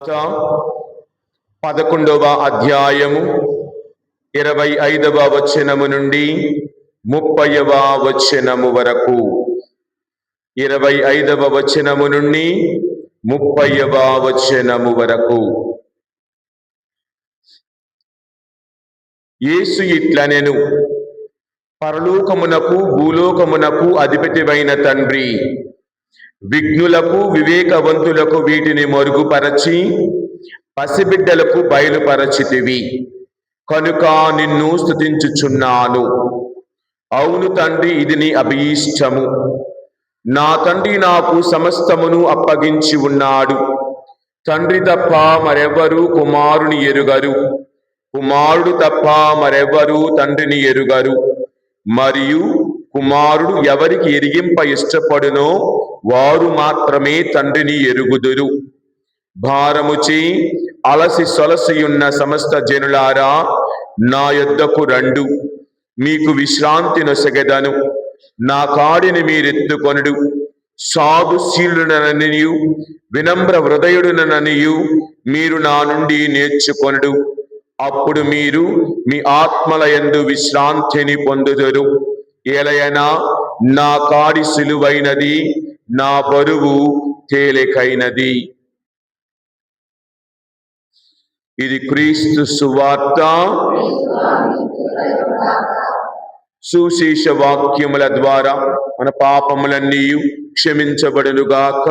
11వ అధ్యాయము 25వ వచనము నుండి 30వ వచనము వరకు. 25వ వచనము నుండి 30వ వచనము వరకు. యేసు ఇట్లనెను, పరలోకమునకు భూలోకమునకు అధిపతివైన తండ్రి, విఘ్నులకు వివేకవంతులకు వీటిని మరుగుపరచి పసిబిడ్డలకు బయలుపరచితివి కనుక నిన్ను స్తుతించుచున్నాను. అవును తండ్రి, ఇది నీ అభీష్టము. నా తండ్రి నాకు సమస్తమును అప్పగించి ఉన్నాడు. తండ్రి తప్ప మరెవ్వరూ కుమారుని ఎరుగరు, కుమారుడు తప్ప మరెవ్వరూ తండ్రిని ఎరుగరు, మరియు కుమారుడు ఎవరికి ఎరిగింప ఇష్టపడునో వారు మాత్రమే తండ్రిని ఎరుగుదురు. భారముచి అలసి సొలసియున్న సమస్త జనులారా, నా యొద్దకు రండు, మీకు విశ్రాంతి నొసగెదను. నా కాడిని మీరెత్తుకొనుడు. సాధుశీలుడననియు వినమ్ర హృదయుడుననియు మీరు నా నుండి నేర్చుకొనుడు. అప్పుడు మీరు మీ ఆత్మల యందు విశ్రాంతిని పొందుదురు. ఏలయనా నా కాడి సులువైనది, నా బరువు తేలికైనది. ఇది క్రీస్తు సువార్త. సుశేష వాక్యముల ద్వారా మన పాపములన్నీ క్షమించబడునుగాక.